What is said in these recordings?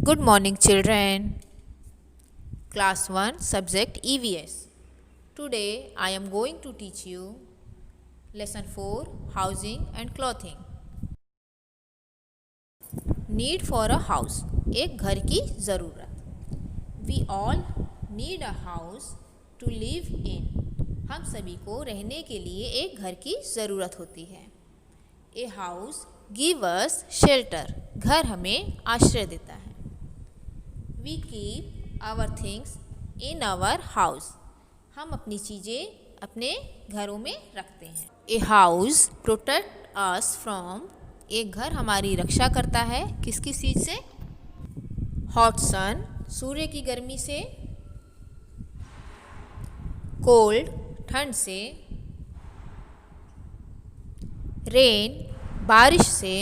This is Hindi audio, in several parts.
Good morning, children. Class 1, subject EVS. Today I am going to teach you lesson 4, housing and clothing. Need for a house. एक घर की ज़रूरत. We all need a house to live in. हम सभी को रहने के लिए एक घर की ज़रूरत होती है. A house give us shelter. घर हमें आश्रय देता है. We keep our things in our house. हम अपनी चीज़ें अपने घरों में रखते हैं. A house protect us from. एक घर हमारी रक्षा करता है किस चीज़ से? Hot sun, सूर्य की गर्मी से. Cold, ठंड से. Rain, बारिश से.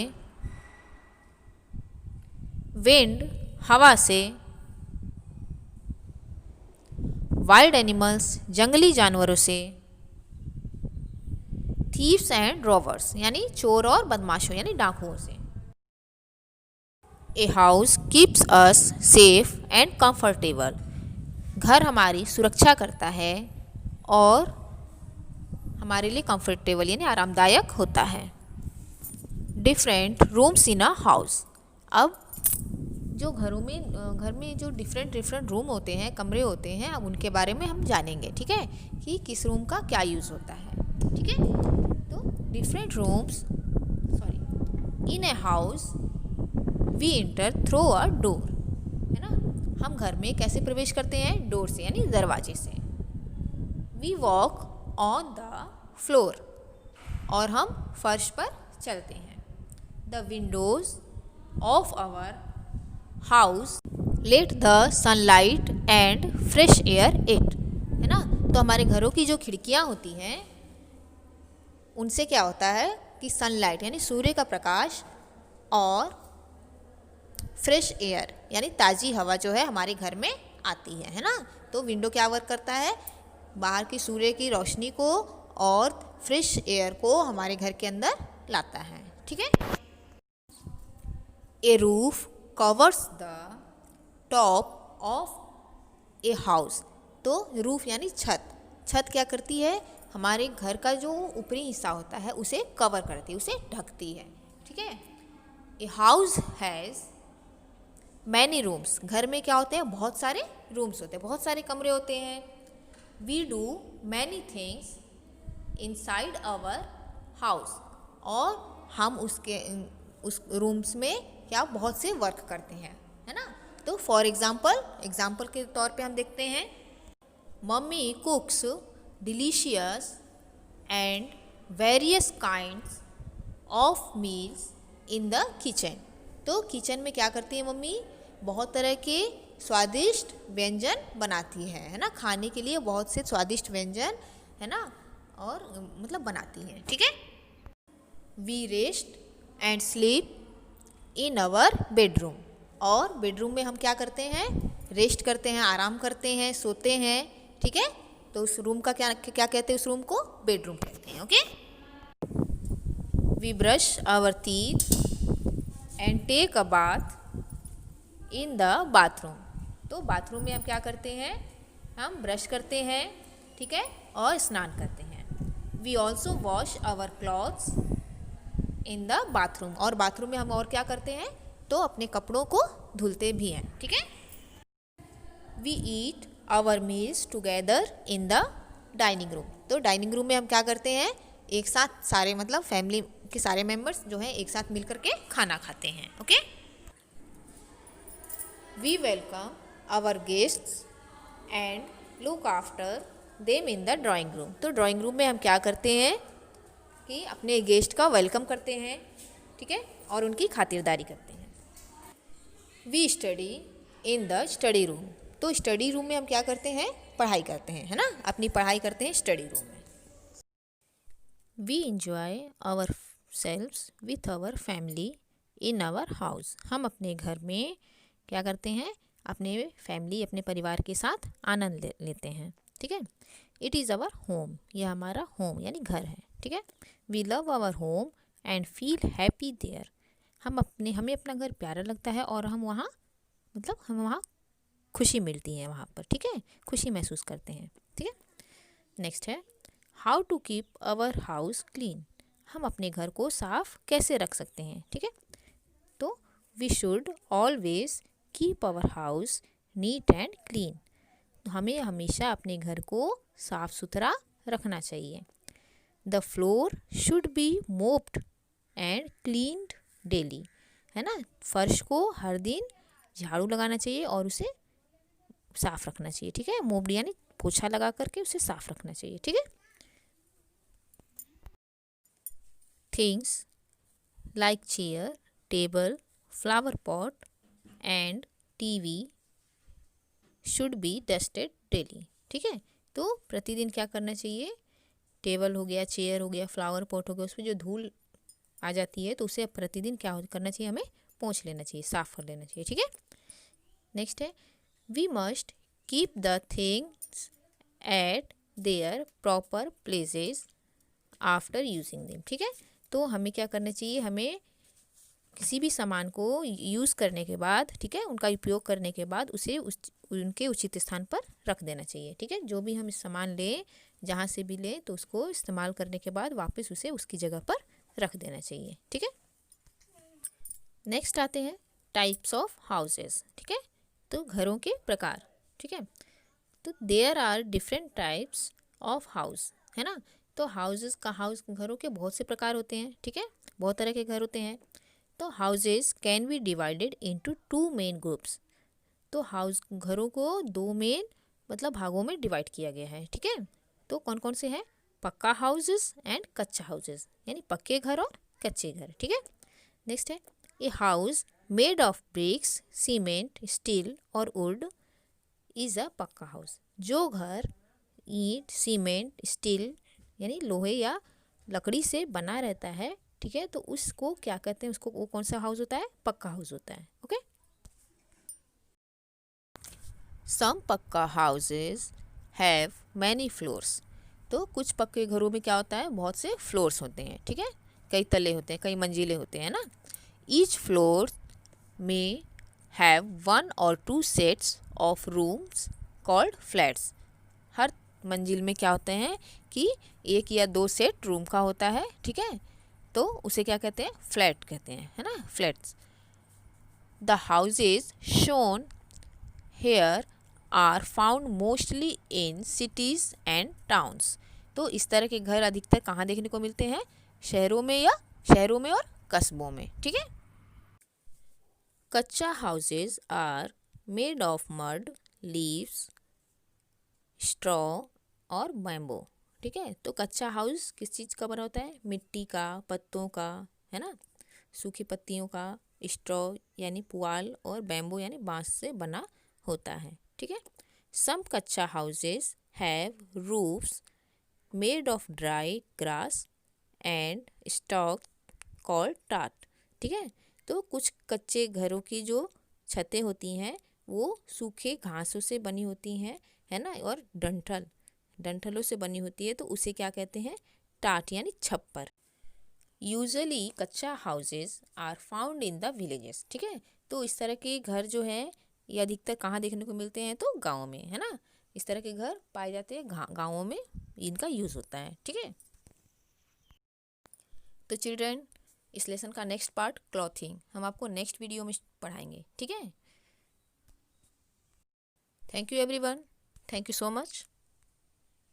Wind, हवा से. वाइल्ड एनिमल्स, जंगली जानवरों से. थीव्स एंड रॉबर्स, यानी चोर और बदमाशों यानी डाकुओं से. A house keeps us safe and comfortable. घर हमारी सुरक्षा करता है और हमारे लिए कंफर्टेबल यानी आरामदायक होता है. Different rooms in a house. अब जो घर में जो डिफरेंट रूम होते हैं, कमरे होते हैं, अब उनके बारे में हम जानेंगे. ठीक है, कि किस रूम का क्या यूज़ होता है. ठीक है, तो different rooms in a house we enter through a door. है ना, हम घर में कैसे प्रवेश करते हैं? डोर से यानी दरवाजे से. We walk on the floor. और हम फर्श पर चलते हैं. The windows of our house let the sunlight and fresh air in. है ना, तो हमारे घरों की जो खिड़कियाँ होती हैं उनसे क्या होता है कि सनलाइट यानी सूर्य का प्रकाश और फ्रेश एयर यानी ताज़ी हवा जो है हमारे घर में आती है ना. तो विंडो क्या वर्क करता है? बाहर की सूर्य की रोशनी को और फ्रेश एयर को हमारे घर के अंदर लाता है. ठीक है. A roof covers the top of a house. तो रूफ यानी छत. छत क्या करती है? हमारे घर का जो ऊपरी हिस्सा होता है उसे कवर करती है, उसे ढकती है. ठीक है. A house has many rooms. घर में क्या होते हैं? बहुत सारे रूम्स होते हैं, बहुत सारे कमरे होते हैं. We do many things inside our house. और हम उस रूम्स में क्या बहुत से वर्क करते हैं. है ना. तो फॉर एग्जाम्पल के तौर पे हम देखते हैं. Mummy कुक्स delicious and various kinds of meals in the kitchen. तो किचन में क्या करती है मम्मी? बहुत तरह के स्वादिष्ट व्यंजन बनाती है ना. खाने के लिए बहुत से स्वादिष्ट व्यंजन है ना, और मतलब बनाती है. ठीक है. We rest and sleep in our bedroom. और बेडरूम में हम क्या करते हैं? रेस्ट करते हैं, आराम करते हैं, सोते हैं. ठीक है. तो उस रूम का क्या कहते हैं? उस रूम को बेडरूम कहते हैं. Okay. We brush our teeth and take a bath in the bathroom. तो बाथरूम में हम क्या करते हैं? हम ब्रश करते हैं. ठीक है, और स्नान करते हैं. We also wash our clothes in the bathroom. और बाथरूम में हम और क्या करते हैं? तो अपने कपड़ों को धुलते भी हैं. ठीक है. We eat our meals together in the dining room. तो डाइनिंग रूम में हम क्या करते हैं? एक साथ सारे मतलब फैमिली के सारे मेंबर्स जो हैं एक साथ मिल करके खाना खाते हैं. Okay. We welcome our guests and look after them in the drawing room. तो ड्राइंग रूम में हम क्या करते हैं कि अपने गेस्ट का वेलकम करते हैं. ठीक है, और उनकी खातिरदारी करते हैं. We study in the study room. तो स्टडी रूम में हम क्या करते हैं? पढ़ाई करते हैं. है ना, अपनी पढ़ाई करते हैं स्टडी रूम में. We enjoy ourselves with our family in our house. हम अपने घर में क्या करते हैं? अपने फैमिली, अपने परिवार के साथ आनंद लेते हैं. ठीक है. It is our home. यह हमारा होम यानी घर है. ठीक है. We love our home and feel happy there. हमें अपना घर प्यारा लगता है और हम वहाँ मतलब हम वहाँ खुशी मिलती है वहाँ पर, ठीक है, खुशी महसूस करते हैं, ठीक है। नेक्स्ट है how to keep our house clean. हम अपने घर को साफ कैसे रख सकते हैं, ठीक है। तो we should always keep our house neat and clean. हमें हमेशा अपने घर को साफ सुथरा रखना चाहिए। The floor should be mopped and cleaned daily, है ना। फर्श को हर दिन झाड़ू लगाना चाहिए और उसे साफ रखना चाहिए, ठीक है। मोप्ड यानी पोछा लगा करके उसे साफ रखना चाहिए, ठीक है। Things like chair, table, flower pot and TV should be dusted daily, ठीक है। तो प्रतिदिन क्या करना चाहिए, टेबल हो गया, चेयर हो गया, फ्लावर पॉट हो गया, उसमें जो धूल आ जाती है तो उसे प्रतिदिन क्या करना चाहिए, हमें पोंछ लेना चाहिए, साफ कर लेना चाहिए, ठीक है। नेक्स्ट है we must keep the things at their proper places after using them, ठीक है। तो हमें क्या करना चाहिए, हमें किसी भी सामान को यूज़ करने के बाद, ठीक है, उनका उपयोग करने के बाद उसे उनके उचित स्थान पर रख देना चाहिए, ठीक है। जो भी हम सामान लें, जहाँ से भी लें, तो उसको इस्तेमाल करने के बाद वापस उसे उसकी जगह पर रख देना चाहिए, ठीक है। नेक्स्ट आते हैं टाइप्स ऑफ हाउसेस, ठीक है। तो घरों के प्रकार, ठीक है। तो there are different types of house, है ना। तो हाउस घरों के बहुत से प्रकार होते हैं, ठीक है, बहुत तरह के घर होते हैं। तो houses can be divided into two main groups. तो हाउस घरों को दो मेन मतलब भागों में डिवाइड किया गया है, ठीक है। तो कौन कौन से हैं, पक्का हाउसेस एंड कच्चा हाउसेस, यानी पक्के घर और कच्चे घर, ठीक है। नेक्स्ट है a house made of BRICS, cement, steel और वुड इज़ अ पक्का हाउस। जो घर ईंट, सीमेंट, स्टील यानी लोहे या लकड़ी से बना रहता है, ठीक है, तो उसको क्या कहते हैं, उसको वो कौन सा हाउस होता है, पक्का हाउस होता है, ओके। सम पक्का हाउसेस हैव मैनी फ्लोर्स। तो कुछ पक्के घरों में क्या होता है, बहुत से फ्लोर्स होते हैं, ठीक है, कई तले होते हैं, कई मंजिले होते हैं ना। ईच फ्लोर में हैव वन और two sets of rooms called flats. हर मंजिल में क्या होते हैं कि एक या दो सेट रूम का होता है, ठीक है, तो उसे क्या कहते हैं, फ्लैट कहते हैं, है ना, flats. The houses shown here are found mostly in cities and towns. तो इस तरह के घर अधिकतर कहाँ देखने को मिलते हैं, शहरों में और कस्बों में, ठीक है। Kutcha houses are made of mud, leaves, straw और बैम्बो, ठीक है। तो कच्चा हाउस किस चीज़ का बना होता है, मिट्टी का, पत्तों का, है ना, सूखी पत्तियों का, स्ट्रॉ यानी पुआल और बैम्बो यानी बांस से बना होता है, ठीक है। सम कच्चा houses have roofs made of dry grass and stock called टाट, ठीक है। तो कुछ कच्चे घरों की जो छतें होती हैं वो सूखे घासों से बनी होती हैं, है ना, और डंठलों से बनी होती है, तो उसे क्या कहते हैं, टाट यानी छप्पर। Usually kutcha houses are found in the villages, ठीक है। तो इस तरह के घर जो हैं ये अधिकतर कहाँ देखने को मिलते हैं, तो गाँव में, है ना। इस तरह के घर पाए जाते हैं गाँवों में, इनका यूज़ होता है, ठीक है। तो चिल्ड्रन, इस लेसन का नेक्स्ट पार्ट क्लॉथिंग हम आपको नेक्स्ट वीडियो में पढ़ाएंगे, ठीक है। Thank you everyone, thank you so much.